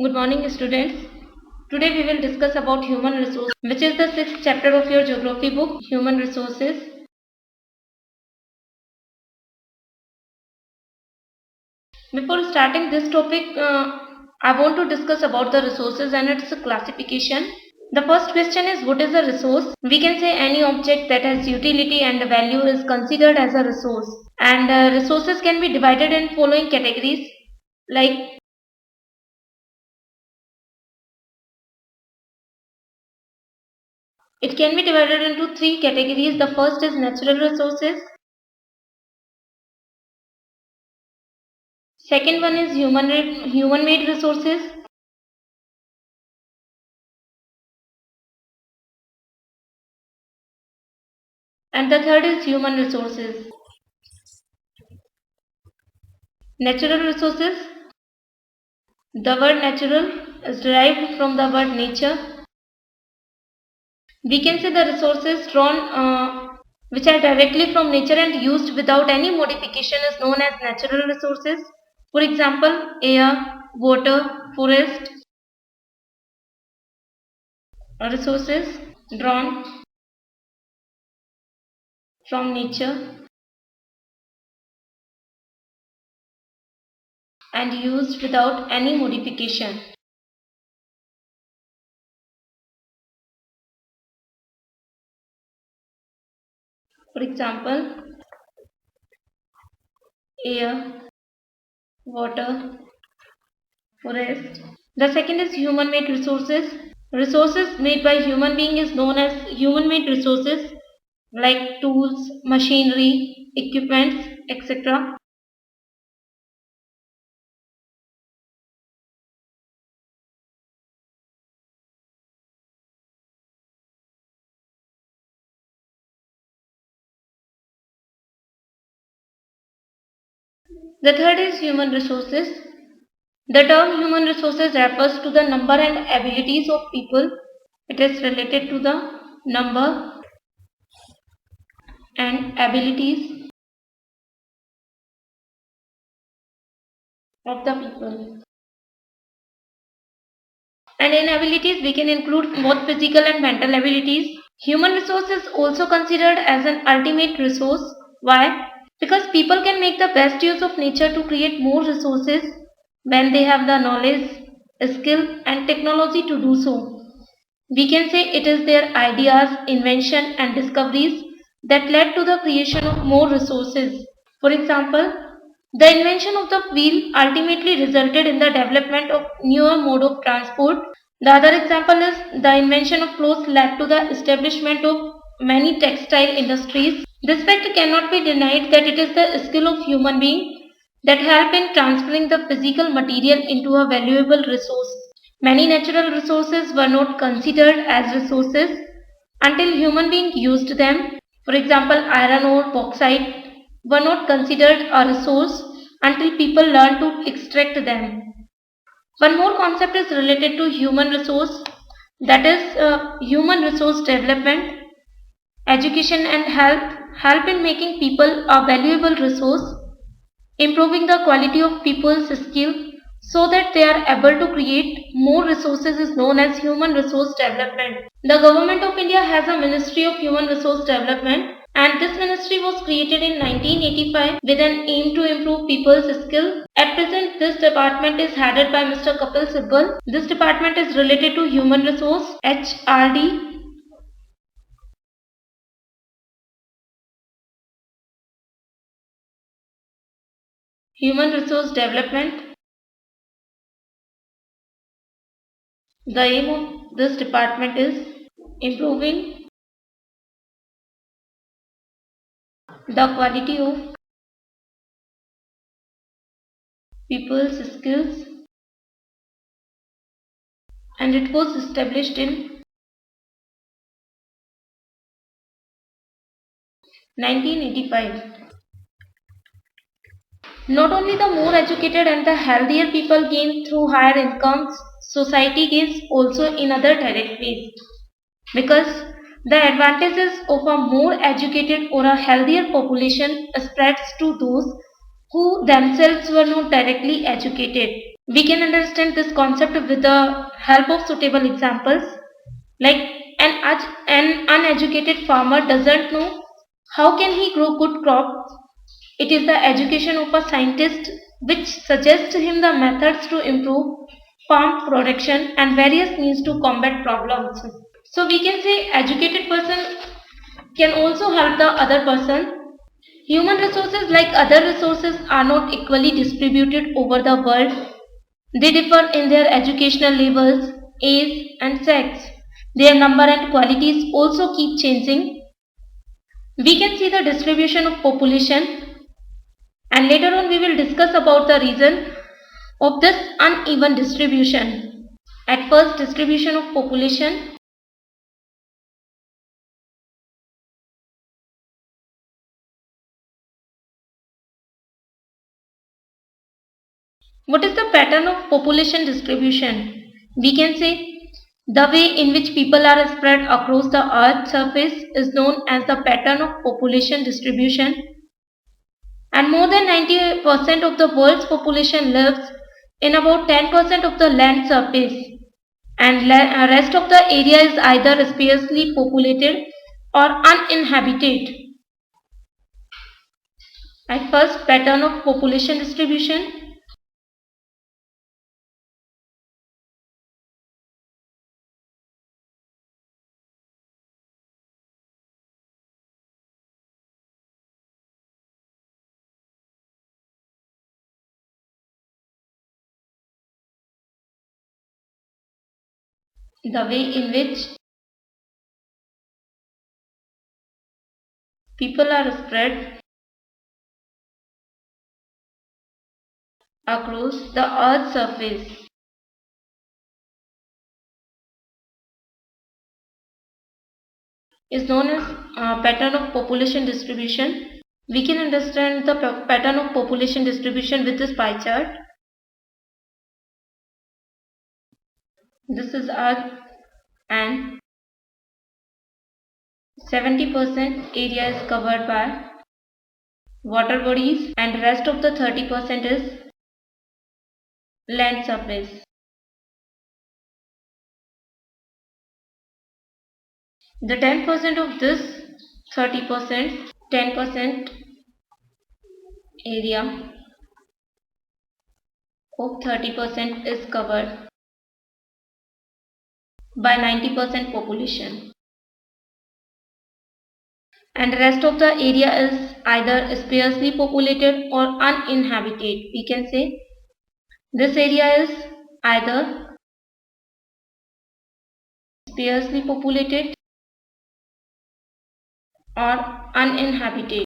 Good morning, students. Today we will discuss about human resource, which is the sixth chapter of your geography book, Human Resources. Before starting this topic, I want to discuss about the resources and its classification. The first question is, what is a resource? We can say any object that has utility and value is considered as a resource. And resources can be divided in following categories like it can be divided into three categories. The first is natural resources. Second one is human made resources. And the third is human resources. Natural resources. The word natural is derived from the word nature. We can say the resources drawn which are directly from nature and used without any modification is known as natural resources. For example, air, water, forest resources drawn from nature and used without any modification. For example, air, water, forest. The second is human made resources. Resources made by human being is known as human made resources like tools, machinery, equipments, etc. The third is human resources. The term human resources refers to the number and abilities of people. It is related to the number and abilities of the people. And in abilities, we can include both physical and mental abilities. Human resource is also considered as an ultimate resource. Why? Because people can make the best use of nature to create more resources when they have the knowledge, skill, and technology to do so. We can say it is their ideas, invention, and discoveries that led to the creation of more resources. For example, the invention of the wheel ultimately resulted in the development of newer mode of transport. The other example is the invention of clothes led to the establishment of many textile industries. This fact cannot be denied that it is the skill of human being that help in transferring the physical material into a valuable resource. Many natural resources were not considered as resources until human beings used them. For example, iron ore, bauxite were not considered a resource until people learned to extract them. One more concept is related to human resource, that is human resource development. Education and health help in making people a valuable resource. Improving the quality of people's skill so that they are able to create more resources is known as human resource development. The government of India has a Ministry of Human Resource Development, and this ministry was created in 1985 with an aim to improve people's skill. At present, this department is headed by Mr. Kapil Sibal. This department is related to human resource, HRD. Human resource development. The aim of this department is improving the quality of people's skills, and it was established in 1985. Not only the more educated and the healthier people gain through higher incomes, society gains also in other territories, because the advantages of a more educated or a healthier population spreads to those who themselves were not directly educated. We can understand this concept with the help of suitable examples. Like an uneducated farmer doesn't know how can he grow good crops. It is the education of a scientist which suggests him the methods to improve farm production and various means to combat problems. So we can say educated person can also help the other person. Human resources, like other resources, are not equally distributed over the world. They differ in their educational levels, age, and sex. Their number and qualities also keep changing. We can see the distribution of population, and later on we will discuss about the reason of this uneven distribution. At first, distribution of population. What is the pattern of population distribution? We can say the way in which people are spread across the earth's surface is known as the pattern of population distribution, and more than 90% of the world's population lives in about 10% of the land surface, and rest of the area is either sparsely populated or uninhabited. At first, pattern of population distribution. The way in which people are spread across the earth's surface is known as pattern of population distribution. We can understand the pattern of population distribution with this pie chart. This is Earth, and 70% area is covered by water bodies, and rest of the 30% is land surface. The 10% of this 30%, 10% area of 30% is covered by 90% population, and rest of the area is either sparsely populated or uninhabited. We can say this area is either sparsely populated or uninhabited.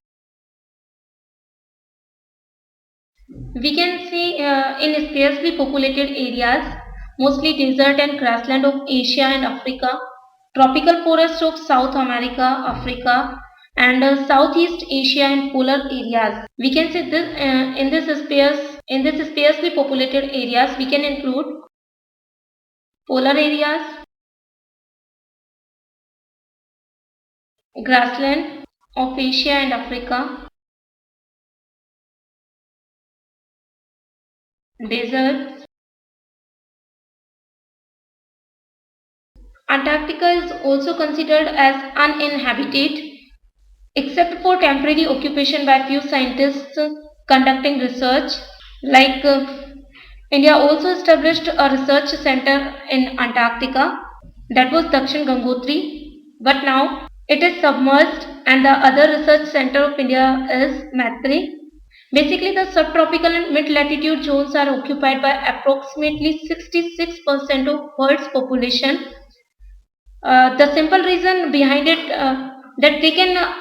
We can see in sparsely populated areas, mostly desert and grassland of Asia and Africa, tropical forests of South America, Africa, and Southeast Asia and polar areas. We can say this in this sparsely populated areas we can include polar areas, grassland of Asia and Africa, deserts. Antarctica is also considered as uninhabited except for temporary occupation by few scientists conducting research. Like India also established a research center in Antarctica, that was Dakshin Gangotri, but now it is submerged, and the other research center of India is Maitre. Basically, the subtropical and mid-latitude zones are occupied by approximately 66% of world's population. The simple reason behind it that they can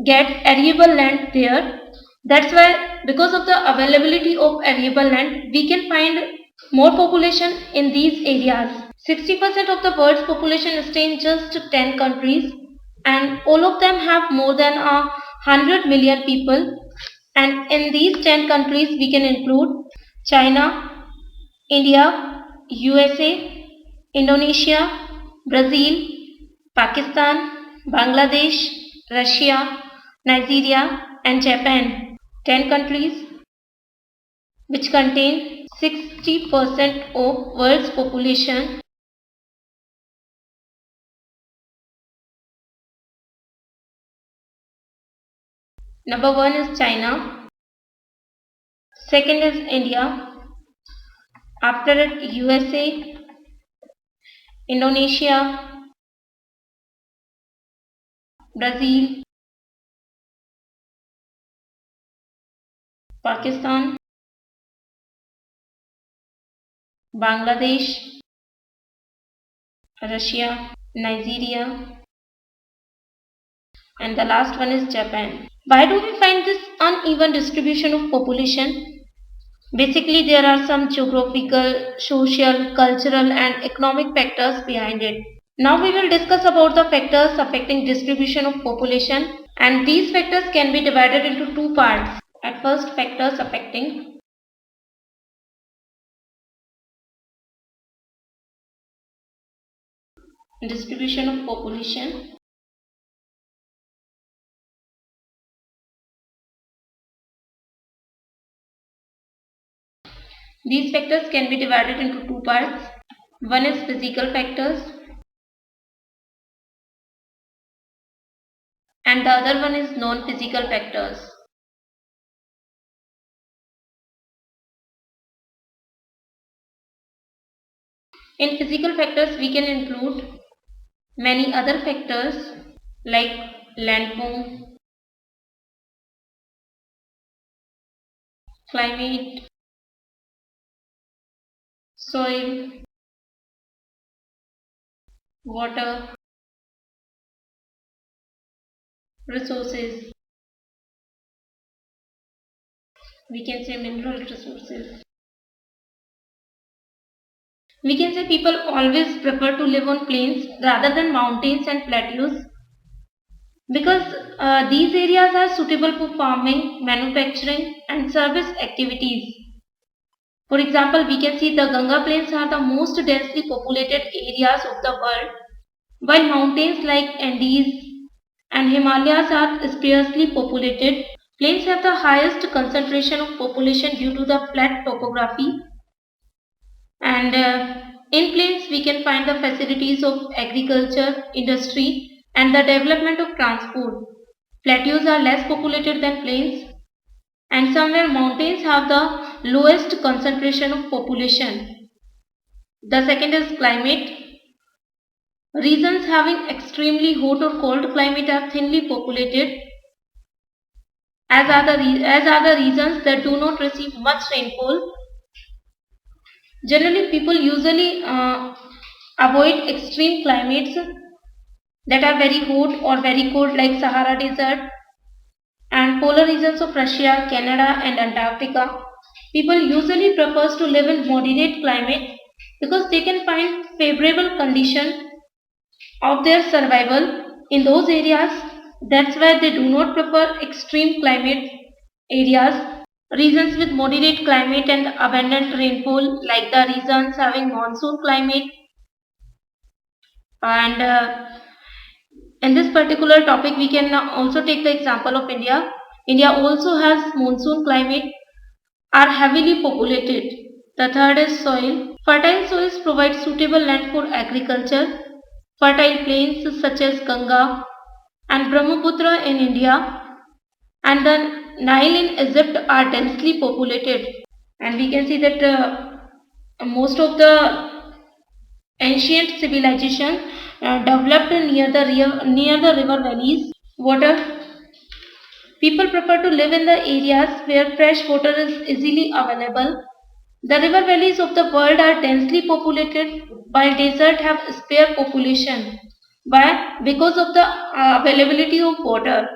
get arable land there. That's why, because of the availability of arable land, we can find more population in these areas. 60% of the world's population stay in just 10 countries, and all of them have more than 100 million people. And in these 10 countries, we can include China, India, USA, Indonesia, Brazil, Pakistan, Bangladesh, Russia, Nigeria, and Japan. 10 countries which contain 60% of world's population. Number 1 is China. Second is India. After it, USA, Indonesia, Brazil, Pakistan, Bangladesh, Russia, Nigeria, and the last one is Japan. Why do we find this uneven distribution of population? Basically, there are some geographical, social, cultural, and economic factors behind it. Now we will discuss about the factors affecting distribution of population, and these factors can be divided into two parts. At first, factors affecting distribution of population. These factors can be divided into two parts. One is physical factors and the other one is non-physical factors. In physical factors, we can include many other factors like landform, climate, soil, water, resources. We can say mineral resources. We can say people always prefer to live on plains rather than mountains and plateaus because these areas are suitable for farming, manufacturing, and service activities. For example, we can see the Ganga plains are the most densely populated areas of the world, while mountains like Andes and Himalayas are sparsely populated. Plains have the highest concentration of population due to the flat topography, and in plains we can find the facilities of agriculture, industry, and the development of transport. Plateaus are less populated than plains, and somewhere mountains have the lowest concentration of population. The second is climate. Regions having extremely hot or cold climate are thinly populated, as are the regions that do not receive much rainfall. Generally, people usually avoid extreme climates that are very hot or very cold, like Sahara Desert and polar regions of Russia, Canada, and Antarctica. People usually prefers to live in moderate climate because they can find favorable condition of their survival in those areas. That's why they do not prefer extreme climate areas. Regions with moderate climate and abundant rainfall, like the regions having monsoon climate, and in this particular topic we can also take the example of India. India also has monsoon climate, are heavily populated. The third is soil. Fertile soils provide suitable land for agriculture. Fertile plains such as Ganga and Brahmaputra in India and the Nile in Egypt are densely populated, and we can see that most of the ancient civilization developed near the river valleys. Water. People prefer to live in the areas where fresh water is easily available. The river valleys of the world are densely populated while deserts have spare population. Why? Because of the availability of water.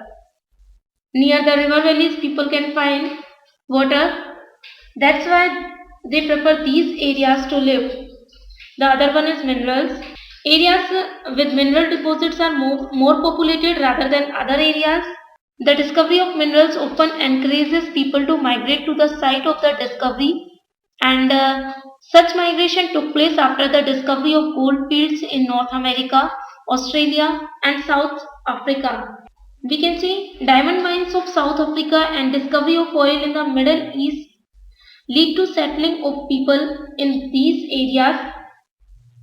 Near the river valleys people can find water. That's why they prefer these areas to live. The other one is minerals. Areas with mineral deposits are more populated rather than other areas. The discovery of minerals often encourages people to migrate to the site of the discovery, and such migration took place after the discovery of gold fields in North America, Australia, and South Africa. We can see diamond mines of South Africa and discovery of oil in the Middle East lead to settling of people in these areas.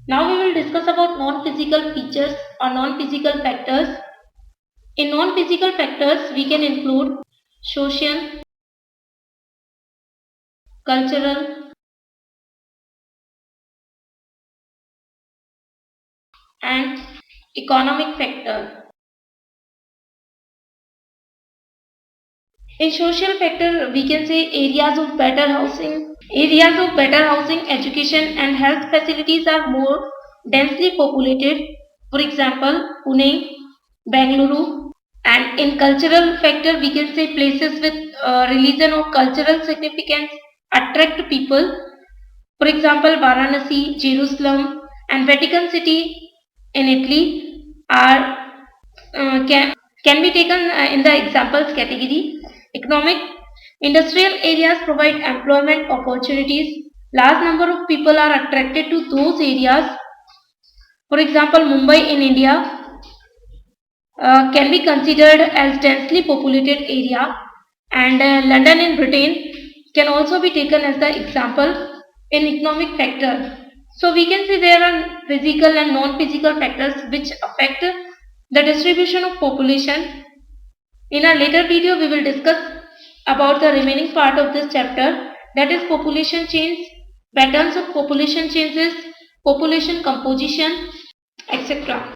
Now we will discuss about non-physical features or non-physical factors. In non-physical factors, we can include social, cultural, and economic factors. In social factor, we can say areas of better housing, education and health facilities are more densely populated. For example, Pune, Bengaluru. And in cultural factor, we can say places with religion or cultural significance attract people. For example, Varanasi, Jerusalem, and Vatican City in Italy are can be taken in the examples category. Economic, industrial areas provide employment opportunities. Large number of people are attracted to those areas. For example, Mumbai in India can be considered as densely populated area, and London in Britain can also be taken as the example in economic factor. So we can say there are physical and non-physical factors which affect the distribution of population. In a later video, we will discuss about the remaining part of this chapter, that is population change, patterns of population changes, population composition, etc.